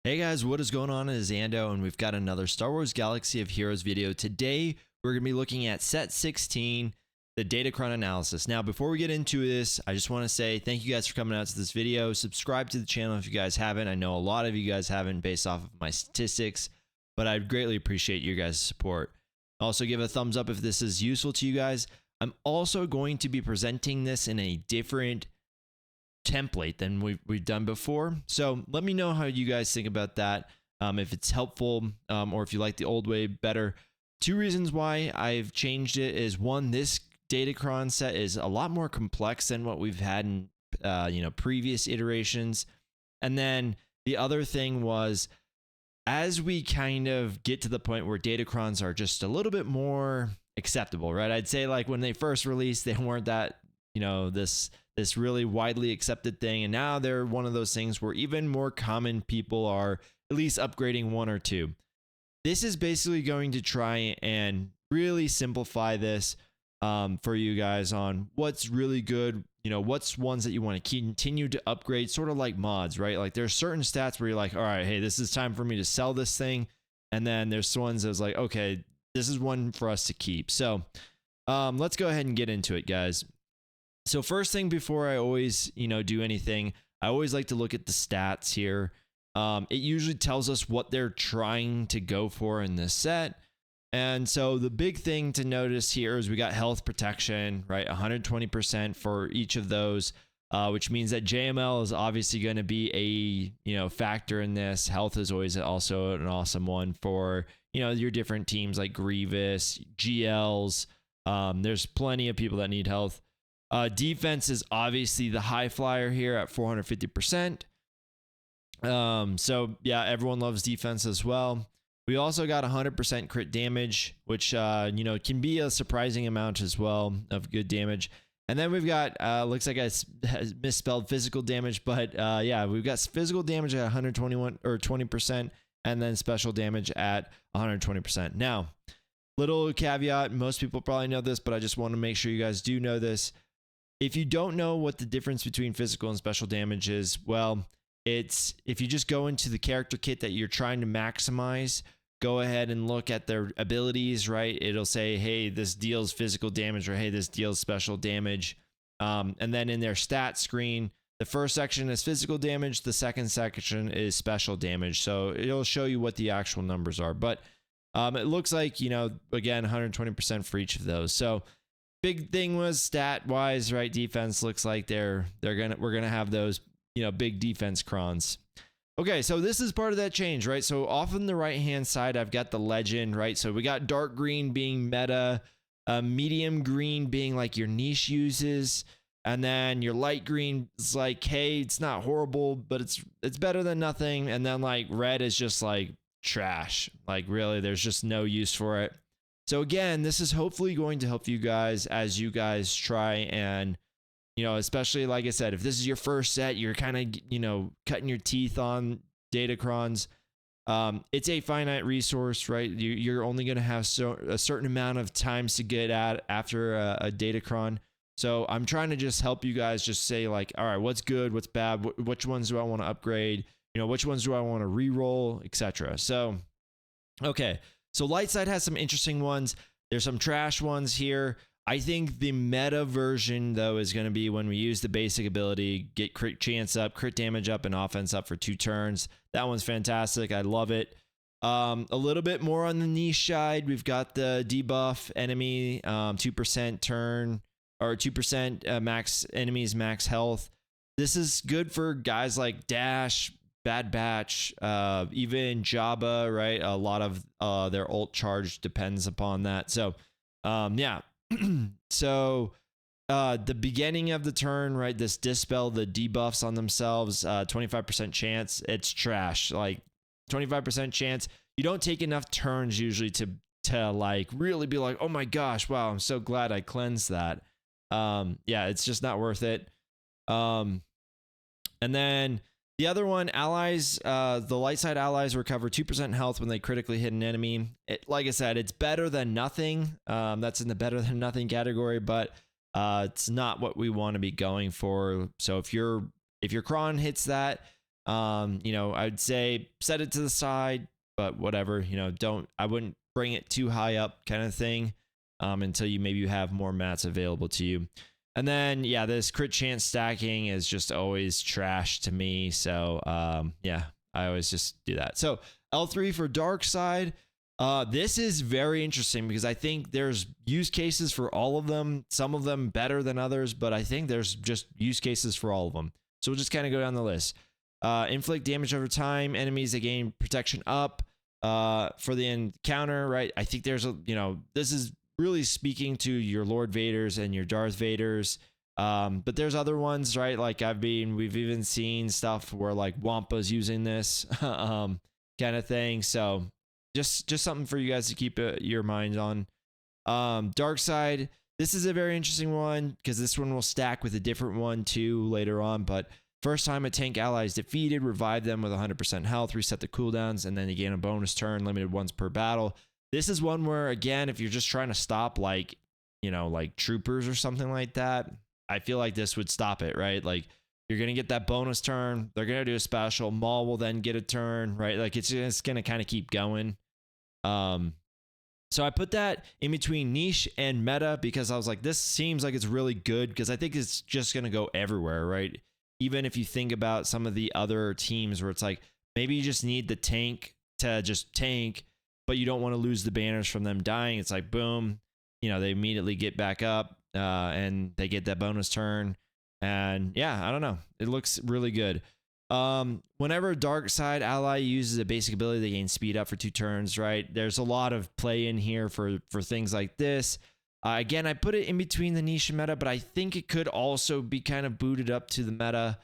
Hey guys, what is going on? It is Ando, and we've got another Star Wars Galaxy of Heroes video. Today, we're going to be looking at Set 16, the Datacron analysis. Now, before we get into this, I just want to say thank you guys for coming out to this video. Subscribe to the channel if you guys haven't. I know a lot of you guys haven't based off of my statistics, but I'd greatly appreciate your guys' support. Also, give a thumbs up if this is useful to you guys. I'm also going to be presenting this in a different template than we've done before, so let me know how you guys think about that, if it's helpful, or if you like the old way better. Two reasons why I've changed it is, one, this Datacron set is a lot more complex than what we've had in previous iterations, and then the other thing was, as we kind of get to the point where Datacrons are just a little bit more acceptable, right? I'd say like when they first released, they weren't that, this really widely accepted thing, and now they're one of those things where even more common people are at least upgrading one or two. This is basically going to try and really simplify this for you guys on what's really good, what's ones that you want to continue to upgrade, sort of like mods, right? Like there's certain stats where you're like, all right, hey, this is time for me to sell this thing, and then there's ones that's like, okay, this is one for us to keep. So let's go ahead and get into it, guys. So first thing, before I always, do anything, I always like to look at the stats here. It usually tells us what they're trying to go for in this set. And so the big thing to notice here is we got health protection, right? 120% for each of those, which means that JML is obviously going to be a, factor in this. Health is always also an awesome one for, your different teams like Grievous, GLs. There's plenty of people that need health. Defense is obviously the high flyer here at 450%. So yeah, everyone loves defense as well. We also got 100% crit damage, which can be a surprising amount as well of good damage. And then we've got looks like I misspelled physical damage, but yeah, we've got physical damage at 121 or 20%, and then special damage at 120%. Now, little caveat, most people probably know this, but I just want to make sure you guys do know this. If you don't know what the difference between physical and special damage is, well, it's if you just go into the character kit that you're trying to maximize, go ahead and look at their abilities, right? It'll say, hey, this deals physical damage, or hey, this deals special damage. And then in their stat screen, the first section is physical damage, the second section is special damage. So it'll show you what the actual numbers are. But it looks like, again, 120% for each of those. So big thing was stat wise, right? Defense looks like we're gonna have those, big defense crons. Okay, so this is part of that change, right? So off on the right hand side, I've got the legend, right? So we got dark green being meta, medium green being like your niche uses, and then your light green is like, hey, it's not horrible, but it's better than nothing. And then like red is just like trash, like really there's just no use for it. So again, this is hopefully going to help you guys as you guys try and, especially like I said, if this is your first set, you're kind of, cutting your teeth on Datacrons. It's a finite resource, right? You're only going to have a certain amount of times to get at after a Datacron. So I'm trying to just help you guys just say like, all right, what's good, what's bad, which ones do I want to upgrade? Which ones do I want to re-roll, etc. So, okay. So light side has some interesting ones. There's some trash ones here. I think the meta version, though, is going to be when we use the basic ability, get crit chance up, crit damage up, and offense up for 2 turns. That one's fantastic. I love it. A little bit more on the niche side. We've got the debuff enemy, 2% turn, or 2% max enemies max health. This is good for guys like Dash, Bad Batch, even Jabba, right? A lot of their ult charge depends upon that. So, yeah. So, the beginning of the turn, right? This dispel the debuffs on themselves, 25% chance. It's trash. Like 25% chance. You don't take enough turns usually to like really be like, oh my gosh, wow, I'm so glad I cleansed that. Yeah, it's just not worth it. And then the other one, allies, the light side allies recover 2% health when they critically hit an enemy. Like I said, it's better than nothing. That's in the better than nothing category, but it's not what we want to be going for. So if your Chron hits that, You know, I'd say set it to the side, but whatever, you know, I wouldn't bring it too high up kind of thing until you have more mats available to you. And then, yeah, this crit chance stacking is just always trash to me. So, yeah, I always just do that. So L3 for dark side. This is very interesting because I think there's use cases for all of them, some of them better than others, but I think there's just use cases for all of them. So we'll just kind of go down the list. Inflict damage over time, enemies that gain protection up for the encounter, right? I think there's a, you know, this is really speaking to your Lord Vaders and your Darth Vaders. But there's other ones, right? Like we've even seen stuff where like Wampa's using this kind of thing. So just something for you guys to keep your minds on. Dark side, this is a very interesting one because this one will stack with a different one too later on. But first time a tank ally is defeated, revive them with 100% health, reset the cooldowns, and then you gain a bonus turn, limited once per battle. This is one where, again, if you're just trying to stop like, you know, like troopers or something like that, I feel like this would stop it, right? Like you're going to get that bonus turn. They're going to do a special. Maul will then get a turn, right? Like it's going to kind of keep going. So I put that in between niche and meta because I was like, this seems like it's really good because I think it's just going to go everywhere, right? Even if you think about some of the other teams where it's like, maybe you just need the tank to just tank, but you don't want to lose the banners from them dying. It's like, boom, you know, they immediately get back up and they get that bonus turn. And yeah, I don't know. It looks really good. Whenever a dark side ally uses a basic ability, they gain speed up for 2 turns, right? There's a lot of play in here for things like this. Again, I put it in between the niche and meta, but I think it could also be kind of booted up to the meta.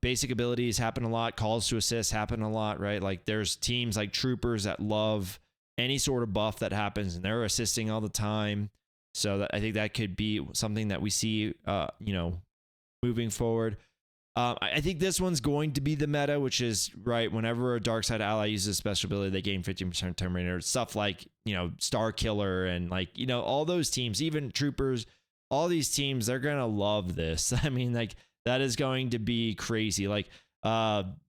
Basic abilities happen a lot. Calls to assist happen a lot, right? Like there's teams like troopers that love any sort of buff that happens and they're assisting all the time. So I think that could be something that we see, you know, moving forward. I think this one's going to be the meta, which is right. Whenever a dark side ally uses a special ability, they gain 15% Terminator. Stuff like, you know, Star Killer and like, you know, all those teams, even troopers, all these teams, they're going to love this. I mean, like that is going to be crazy. Like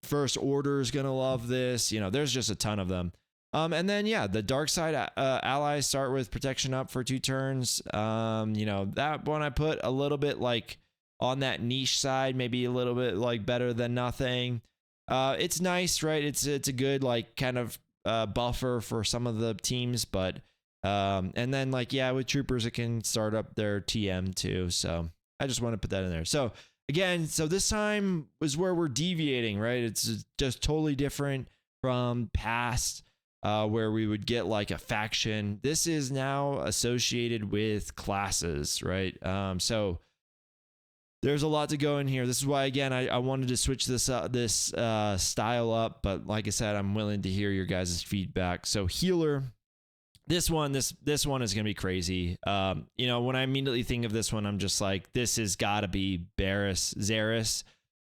First Order is going to love this. You know, there's just a ton of them. And then, yeah, the dark side allies start with protection up for 2 turns. You know, that one I put a little bit like on that niche side, maybe a little bit like better than nothing. It's nice, right? It's a good like kind of buffer for some of the teams, but and then like, yeah, with troopers, it can start up their TM too. So I just want to put that in there. So again, so this time was where we're deviating, right? It's just totally different from past where we would get like a faction. This is now associated with classes, right? So there's a lot to go in here. This is why, again, I wanted to switch this style up, but like I said, I'm willing to hear your guys' feedback. So healer, this one is going to be crazy. You know, when I immediately think of this one, I'm just like, this has got to be Xeris,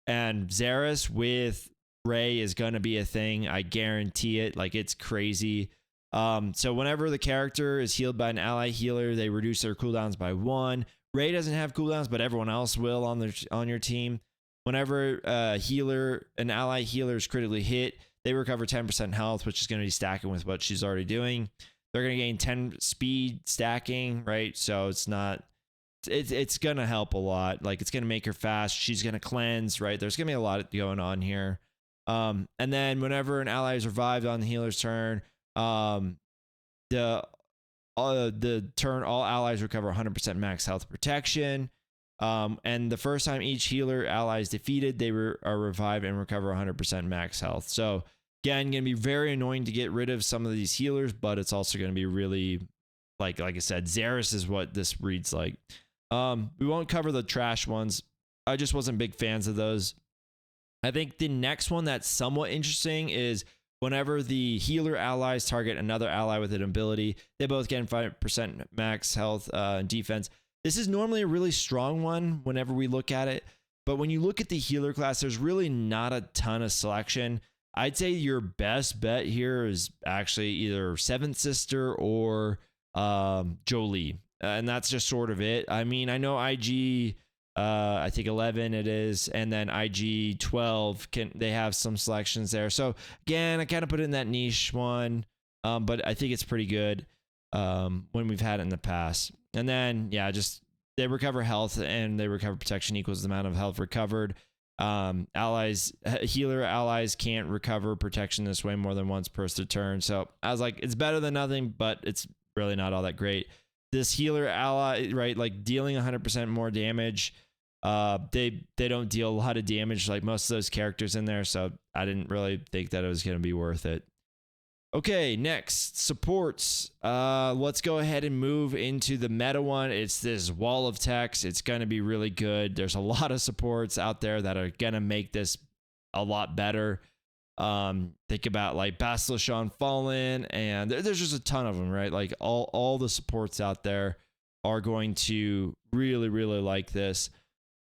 and Xeris with Rey is going to be a thing. I guarantee it. Like, it's crazy. So whenever the character is healed by an ally healer, they reduce their cooldowns by 1. Rey doesn't have cooldowns, but everyone else will on your team. Whenever an ally healer is critically hit, they recover 10% health, which is going to be stacking with what she's already doing. They're going to gain 10 speed stacking, right? So it's going to help a lot. Like, it's going to make her fast. She's going to cleanse, right? There's going to be a lot going on here. And then whenever an ally is revived on the healer's turn, the turn all allies recover 100% max health protection. And the first time each healer ally is defeated, they are revived and recover 100% max health. So again, going to be very annoying to get rid of some of these healers, but it's also going to be really, like I said, Xeris is what this reads like. We won't cover the trash ones. I just wasn't big fans of those. I think the next one that's somewhat interesting is whenever the healer allies target another ally with an ability, they both gain 5% max health and defense. This is normally a really strong one whenever we look at it, but when you look at the healer class, there's really not a ton of selection. I'd say your best bet here is actually either Seventh Sister or Jolie, and that's just sort of it. I mean, I know IG I think 11 it is, and then IG 12 they have some selections there. So again, I kind of put it in that niche one, but I think it's pretty good when we've had it in the past. And then yeah, just they recover health and they recover protection equals the amount of health recovered. Healer allies can't recover protection this way more than once per turn. So I was like, it's better than nothing, but it's really not all that great. This healer ally, right, like dealing 100% more damage. They don't deal a lot of damage like most of those characters in there, so I didn't really think that it was going to be worth it. Okay, next, supports. Let's go ahead and move into the meta one. It's this wall of text. It's going to be really good. There's a lot of supports out there that are going to make this a lot better. Think about like Basilisk Fallen, and there's just a ton of them, right? Like all the supports out there are going to really like this.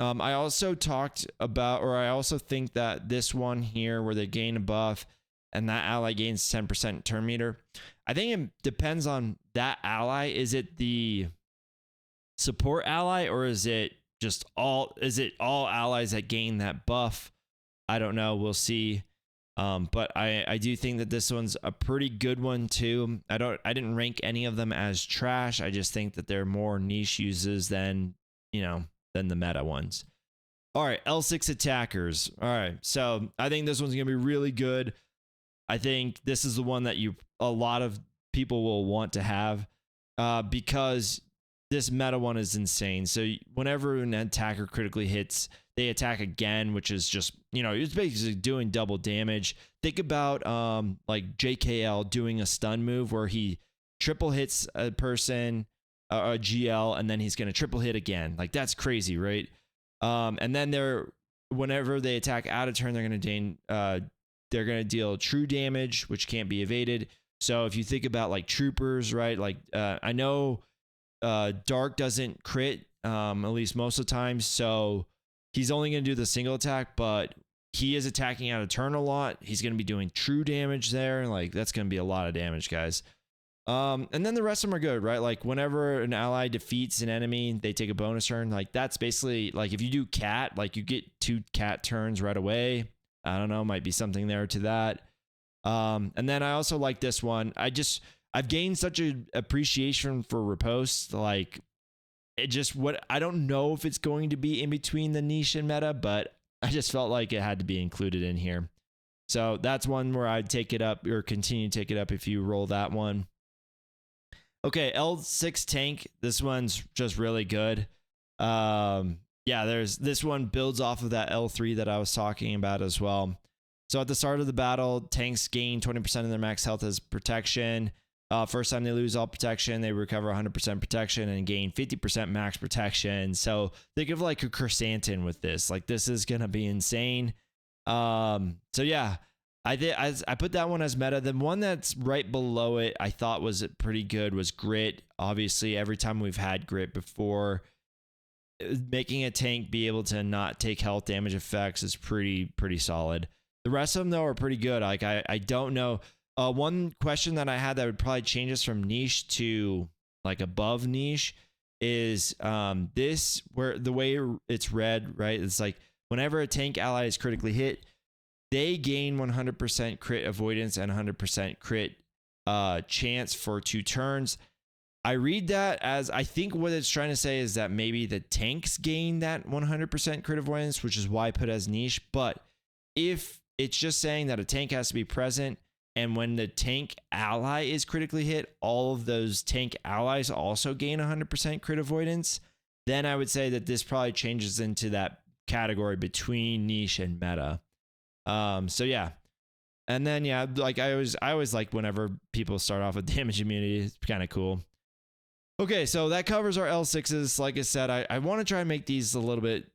I also talked about, or I also think that this one here where they gain a buff and that ally gains 10% turn meter, I think it depends on that ally. Is it the support ally, or is it all allies that gain that buff? I don't know. We'll see. But I do think that this one's a pretty good one too. I didn't rank any of them as trash. I just think that they're more niche uses than the meta ones. All right, L6 attackers. All right, so I think this one's gonna be really good. I think this is the one that a lot of people will want to have because this meta one is insane. So whenever an attacker critically hits, they attack again, which is just, it's basically doing double damage. Think about like JKL doing a stun move where he triple hits a person, a GL, and then he's going to triple hit again. Like, that's crazy, right? And then whenever they attack out of turn, they're going to deal true damage, which can't be evaded. So if you think about like troopers, right? Like I know Dark doesn't crit at least most of the time, so he's only going to do the single attack, but he is attacking out of turn a lot. He's going to be doing true damage there. Like, that's going to be a lot of damage, guys. And then the rest of them are good, right? Like whenever an ally defeats an enemy, they take a bonus turn. Like, that's basically like if you do cat, like you get 2 cat turns right away. I don't know, might be something there to that. And then I also like this one. I've gained such an appreciation for riposte. Like, I don't know if it's going to be in between the niche and meta, but I just felt like it had to be included in here. So that's one where I'd take it up or continue to take it up if you roll that one. Okay, L6 tank. This one's just really good. Yeah, this one builds off of that L3 that I was talking about as well. So at the start of the battle, tanks gain 20% of their max health as protection. First time they lose all protection, they recover 100% protection and gain 50% max protection. So think of like a Chrysanthemum with this. Like, this is gonna be insane. So yeah, I put that one as meta. The one that's right below it, I thought was pretty good, was Grit. Obviously, every time we've had Grit before, making a tank be able to not take health damage effects is pretty solid. The rest of them though are pretty good. Like, I don't know. One question that I had that would probably change us from niche to like above niche is this, where the way it's read, right? It's like whenever a tank ally is critically hit, they gain 100% crit avoidance and 100% crit chance for 2 turns. I read that as, I think what it's trying to say is that maybe the tanks gain that 100% crit avoidance, which is why I put as niche. But if it's just saying that a tank has to be present, and when the tank ally is critically hit, all of those tank allies also gain 100% crit avoidance, then I would say that this probably changes into that category between niche and meta. So yeah. And then yeah, like I always like whenever people start off with damage immunity. It's kind of cool. Okay, so that covers our L6s. Like I said, I want to try and make these a little bit,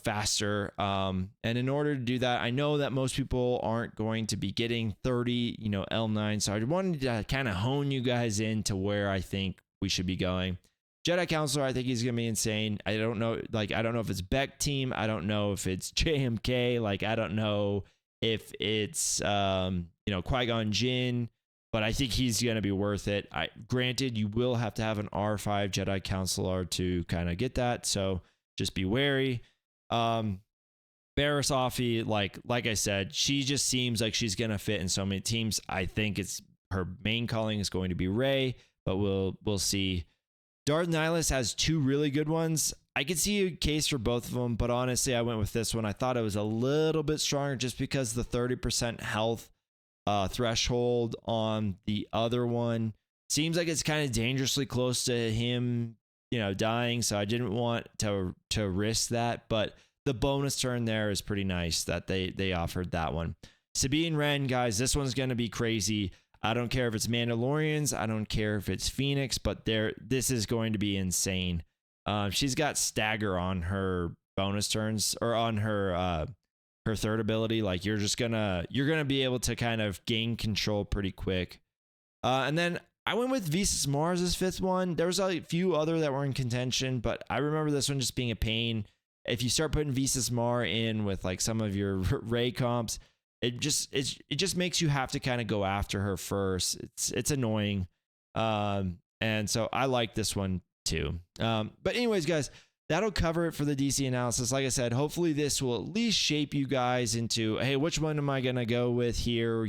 faster. And in order to do that, I know that most people aren't going to be getting 30, L9. So I wanted to kind of hone you guys into where I think we should be going. Jedi Counselor, I think he's going to be insane. I don't know if it's Beck team. I don't know if it's JMK. Like, I don't know if it's, Qui-Gon Jinn, but I think he's going to be worth it. Granted, you will have to have an R5 Jedi Counselor to kind of get that. So just be wary. Barasofi, like I said, she just seems like she's gonna fit in so many teams. I think it's her main calling is going to be Ray, but we'll see. Darth Nihilus has two really good ones. I could see a case for both of them, but honestly, I went with this one. I thought it was a little bit stronger just because the 30% health threshold on the other one seems like it's kind of dangerously close to him, dying. So I didn't want to risk that, but the bonus turn there is pretty nice that they offered that one. Sabine Wren, guys, this one's going to be crazy. I don't care if it's Mandalorians. I don't care if it's Phoenix, but this is going to be insane. She's got stagger on her bonus turns, or on her third ability. Like you're gonna be able to kind of gain control pretty quick. And then I went with Visas Mars as fifth one. There was a few other that were in contention, but I remember this one just being a pain. If you start putting Visas Mar in with like some of your Ray comps, it just makes you have to kind of go after her first. It's annoying. And so I like this one too. But anyways, guys, that'll cover it for the DC analysis. Like I said, hopefully this will at least shape you guys into, hey, which one am I going to go with here?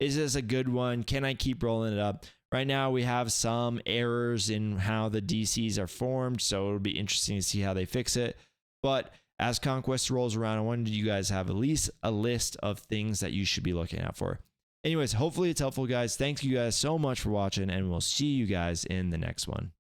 Is this a good one? Can I keep rolling it up? Right now we have some errors in how the DCs are formed, so it'll be interesting to see how they fix it. But as Conquest rolls around, I wanted you guys to have at least a list of things that you should be looking out for. Anyways, hopefully it's helpful, guys. Thank you guys so much for watching, and we'll see you guys in the next one.